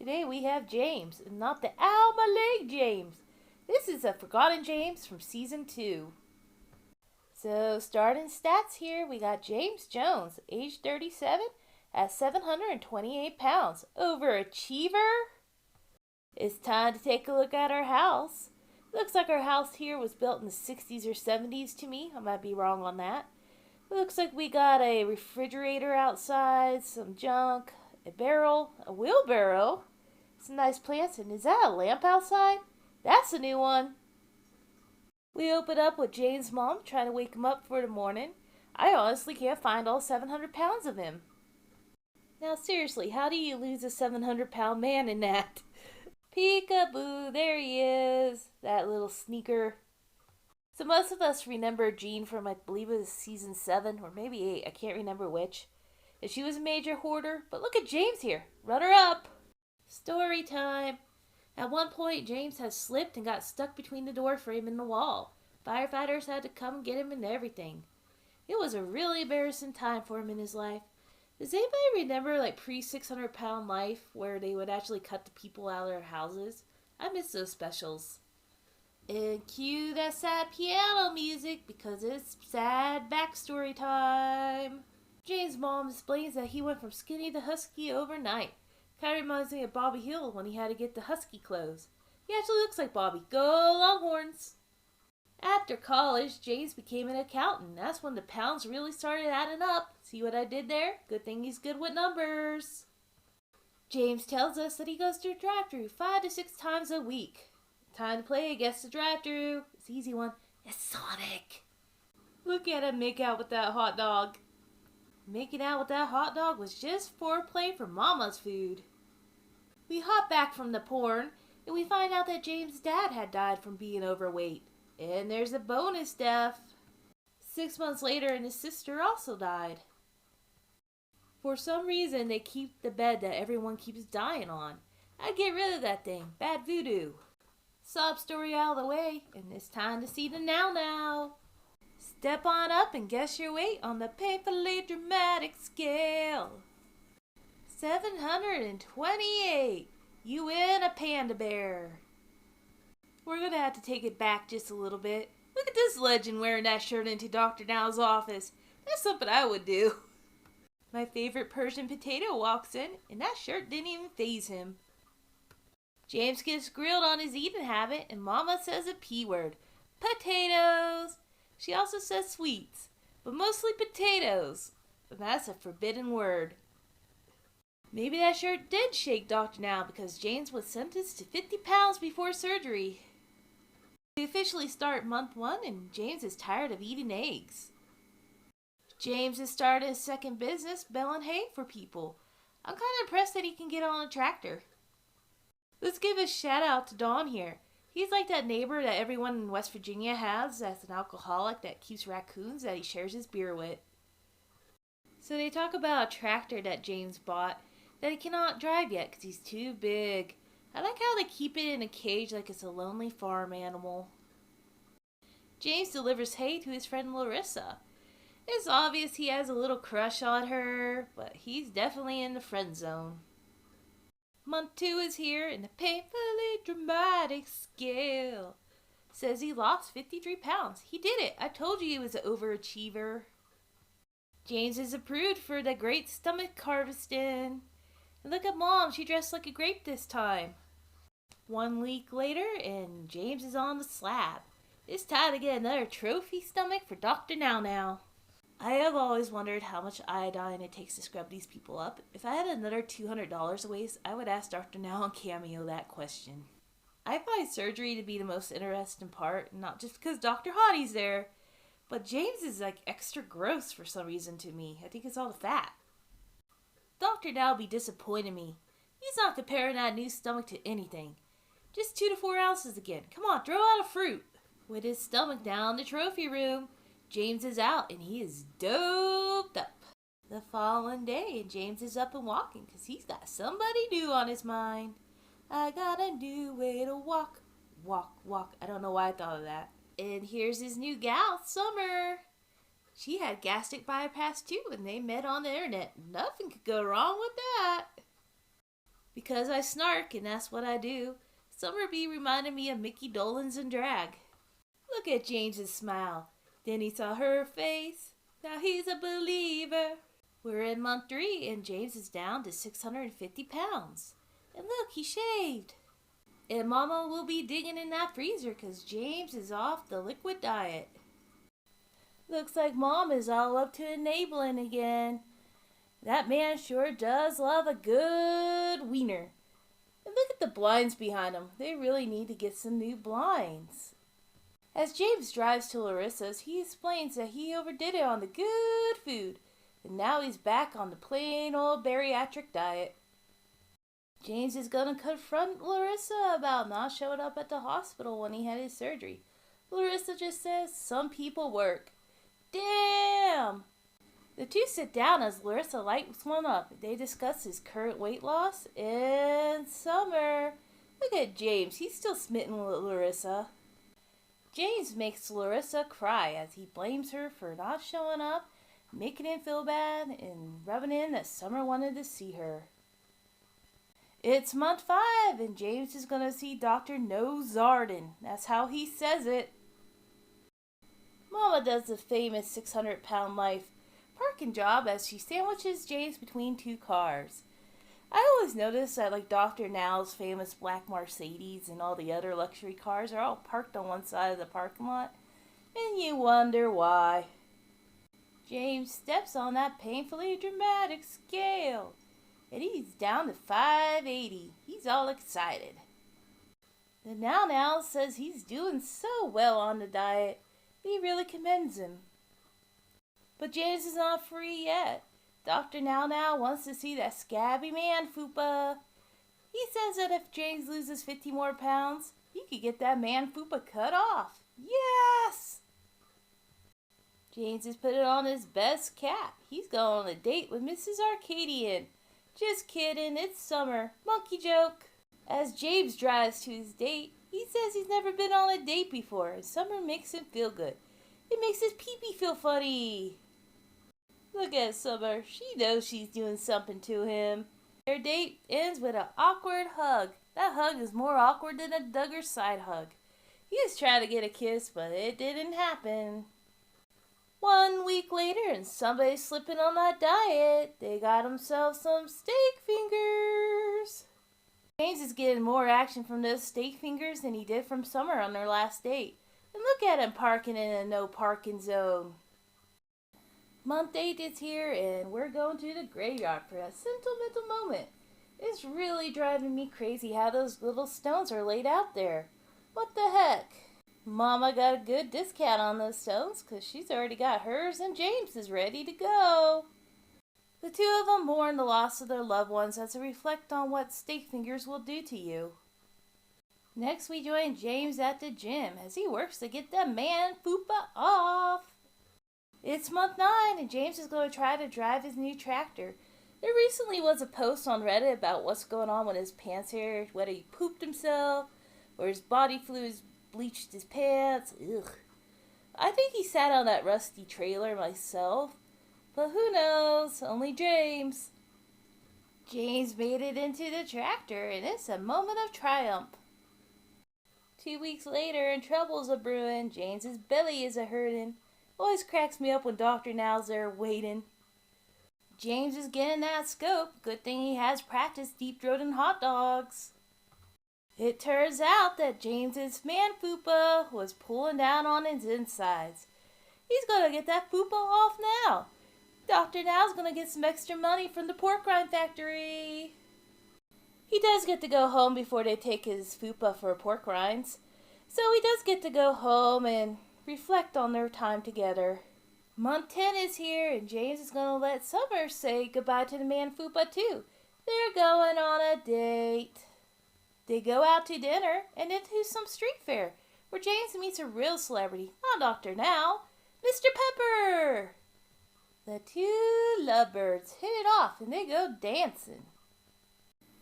Today we have James, and not the Ow My Leg James. This is a Forgotten James from Season 2. So, starting stats here, we got James Jones, age 37, at 728 pounds. Overachiever? It's time to take a look at our house. Looks like our house here was built in the 60s or 70s to me. I might be wrong on that. Looks like we got a refrigerator outside, some junk, a barrel, a wheelbarrow, some nice plants, and is that a lamp outside? That's a new one. We open up with James' mom trying to wake him up for the morning. I honestly can't find all 700 pounds of him. Now seriously, how do you lose a 700-pound man in that? Peekaboo, there he is, that little sneaker. So most of us remember Jean from, I believe it was season 7 or maybe 8, I can't remember which. And she was a major hoarder, but look at James here, runner up. Story time. At one point, James had slipped and got stuck between the door frame and the wall. Firefighters had to come and get him and everything. It was a really embarrassing time for him in his life. Does anybody remember pre-600-pound life where they would actually cut the people out of their houses? I miss those specials. And cue that sad piano music because it's sad backstory time. James' mom explains that he went from skinny to husky overnight. Kind of reminds me of Bobby Hill when he had to get the husky clothes. He actually looks like Bobby. Go Longhorns! After college, James became an accountant. That's when the pounds really started adding up. See what I did there? Good thing he's good with numbers. James tells us that he goes to a drive-thru 5 to 6 times a week. Time to play against the drive-thru. It's an easy one. It's Sonic. Look at him make out with that hot dog. Making out with that hot dog was just foreplay for Mama's food. We hop back from the porn, and we find out that James' dad had died from being overweight. And there's a bonus death. 6 months later, and his sister also died. For some reason, they keep the bed that everyone keeps dying on. I'd get rid of that thing. Bad voodoo. Sob story out of the way, and it's time to see the now. Step on up and guess your weight on the painfully dramatic scale. 728. You win a panda bear. We're going to have to take it back just a little bit. Look at this legend wearing that shirt into Dr. Now's office. That's something I would do. My favorite Persian potato walks in, and that shirt didn't even faze him. James gets grilled on his eating habit, and Mama says a P word. Potatoes! She also says sweets, but mostly potatoes. And that's a forbidden word. Maybe that shirt did shake Dr. Now because James was sentenced to 50 pounds before surgery. We officially start month 1 and James is tired of eating eggs. James has started his second business, baling hay for people. I'm kind of impressed that he can get on a tractor. Let's give a shout out to Don here. He's like that neighbor that everyone in West Virginia has that's an alcoholic that keeps raccoons that he shares his beer with. So they talk about a tractor that James bought that he cannot drive yet because he's too big. I like how they keep it in a cage like it's a lonely farm animal. James delivers hay to his friend Larissa. It's obvious he has a little crush on her, but he's definitely in the friend zone. Month 2 is here and the painfully dramatic scale says he lost 53 pounds. He did it. I told you he was an overachiever. James is approved for the great stomach harvesting. And look at Mom, she dressed like a grape this time. 1 week later, and James is on the slab. It's time to get another trophy stomach for Dr. Now. I have always wondered how much iodine it takes to scrub these people up. If I had another $200 to waste, I would ask Dr. Now on Cameo that question. I find surgery to be the most interesting part, not just because Dr. Hottie's there, but James is extra gross for some reason to me. I think it's all the fat. Dr. Now be disappointing me. He's not comparing that new stomach to anything. Just 2 to 4 ounces again. Come on, throw out a fruit. With his stomach down the trophy room, James is out and he is doped up. The following day, and James is up and walking because he's got somebody new on his mind. I got a new way to walk. Walk. I don't know why I thought of that. And here's his new gal, Summer. She had gastric bypass too, and they met on the internet. Nothing could go wrong with that. Because I snark, and that's what I do. Summer Bee reminded me of Mickey Dolenz in drag. Look at James's smile. Then he saw her face. Now he's a believer. We're in month 3, and James is down to 650 pounds. And look, he shaved. And Mama will be digging in that freezer because James is off the liquid diet. Looks like Mom is all up to enabling again. That man sure does love a good wiener. And look at the blinds behind him. They really need to get some new blinds. As James drives to Larissa's, he explains that he overdid it on the good food, and now he's back on the plain old bariatric diet. James is going to confront Larissa about not showing up at the hospital when he had his surgery. Larissa just says, some people work. Damn! The two sit down as Larissa lights one up. They discuss his current weight loss and Summer. Look at James. He's still smitten with Larissa. James makes Larissa cry as he blames her for not showing up, making him feel bad, and rubbing in that Summer wanted to see her. It's month 5, and James is going to see Dr. No Zarden. That's how he says it. Mama does the famous 600-pound life parking job as she sandwiches James between 2 cars. I always notice that like Dr. Now's famous black Mercedes and all the other luxury cars are all parked on one side of the parking lot, and you wonder why. James steps on that painfully dramatic scale, and he's down to 580. He's all excited. The Now says he's doing so well on the diet, he really commends him. But James is not free yet. Dr. Now wants to see that scabby man fupa. He says that if James loses 50 more pounds, he could get that man fupa cut off. Yes! James is putting on his best cap. He's going on a date with Mrs. Arcadian. Just kidding, it's Summer. Monkey joke. As James drives to his date, he says he's never been on a date before, and Summer makes him feel good. It makes his pee-pee feel funny. Look at Summer. She knows she's doing something to him. Their date ends with an awkward hug. That hug is more awkward than a Duggar side hug. He was trying to get a kiss, but it didn't happen. 1 week later, and somebody's slipping on that diet. They got themselves some steak fingers. James is getting more action from those steak fingers than he did from Summer on their last date. And look at him parking in a no parking zone. Month 8 is here, and we're going to the graveyard for a sentimental moment. It's really driving me crazy how those little stones are laid out there. What the heck? Mama got a good discount on those stones because she's already got hers, and James is ready to go. The two of them mourn the loss of their loved ones as they reflect on what steak fingers will do to you. Next, we join James at the gym as he works to get that man fupa off. It's month 9, and James is going to try to drive his new tractor. There recently was a post on Reddit about what's going on with his pants hair, whether he pooped himself or his body fluids bleached his pants. Ugh. I think he sat on that rusty trailer myself, but who knows? Only James. James made it into the tractor, and it's a moment of triumph. 2 weeks later, and trouble's a brewing. James's belly is a hurting. Always cracks me up when Dr. Now's there waiting. James is getting that scope. Good thing he has practiced deep-throating hot dogs. It turns out that James's man fupa was pulling down on his insides. He's gonna get that fupa off now. Dr. Now's gonna get some extra money from the pork rind factory. He does get to go home before they take his fupa for pork rinds. So he does get to go home and reflect on their time together. Month 10 is here, and James is going to let Summer say goodbye to the man fupa too. They're going on a date. They go out to dinner and into some street fair, where James meets a real celebrity, not Dr. Now, Mr. Pepper. The two lovebirds hit it off, and they go dancing.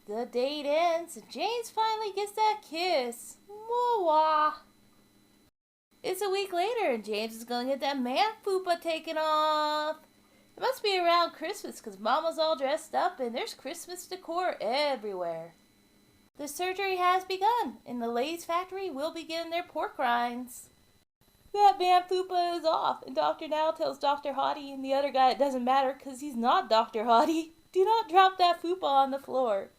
The date ends, and James finally gets that kiss. Wah-wah. It's a week later, and James is going to get that man fupa taken off. It must be around Christmas because Mama's all dressed up and there's Christmas decor everywhere. The surgery has begun and the Lay's factory will begin their pork rinds. That man Fupa is off and Dr. Now tells Dr. Hottie and the other guy it doesn't matter because he's not Dr. Hottie. Do not drop that Fupa on the floor.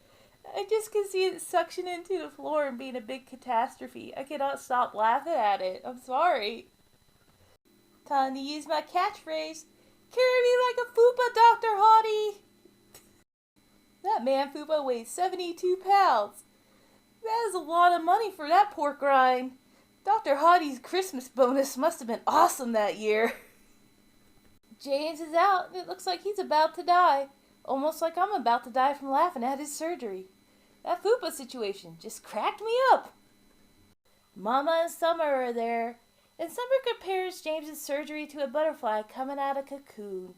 I just can see it suction into the floor and being a big catastrophe. I cannot stop laughing at it. I'm sorry. Time to use my catchphrase. Carry me like a Fupa, Dr. Hottie. That man Fupa weighs 72 pounds. That is a lot of money for that pork rind. Dr. Hottie's Christmas bonus must have been awesome that year. James is out and it looks like he's about to die. Almost like I'm about to die from laughing at his surgery. That Fupa situation just cracked me up. Mama and Summer are there, and Summer compares James's surgery to a butterfly coming out of a cocoon.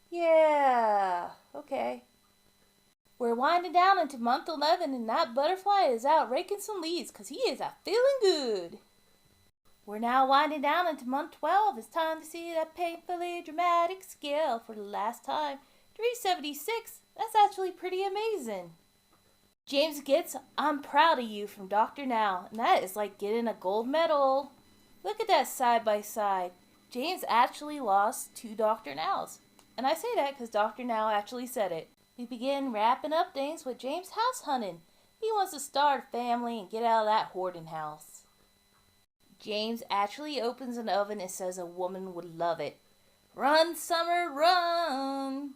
Yeah, okay. We're winding down into month 11, and that butterfly is out raking some leaves because he is feeling good. We're now winding down into month 12. It's time to see that painfully dramatic scale for the last time. 376. That's actually pretty amazing. James gets "I'm proud of you" from Dr. Now, and that is like getting a gold medal. Look at that side by side. James actually lost to Dr. Now's. And I say that because Dr. Now actually said it. We begin wrapping up things with James house hunting. He wants to start a family and get out of that hoarding house. James actually opens an oven and says a woman would love it. Run, Summer, run!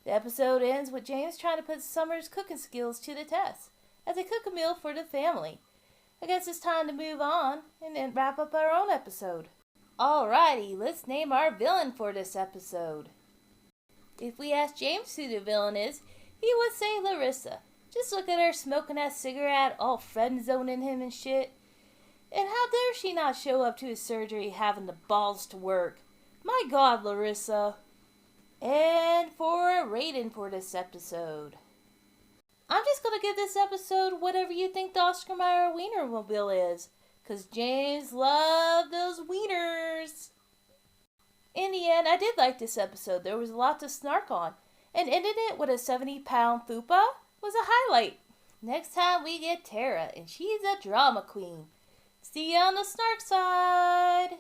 The episode ends with James trying to put Summer's cooking skills to the test as they cook a meal for the family. I guess it's time to move on and then wrap up our own episode. Alrighty, let's name our villain for this episode. If we ask James who the villain is, he would say Larissa. Just look at her smoking that cigarette, all friend zoning him and shit. And how dare she not show up to his surgery having the balls to work? My God, Larissa. And for a rating for this episode, I'm just going to give this episode whatever you think the Oscar Mayer Wienermobile is. Because James loved those wieners. In the end, I did like this episode. There was a lot to snark on. And ending it with a 70-pound fupa was a highlight. Next time we get Tara, and she's a drama queen. See you on the snark side.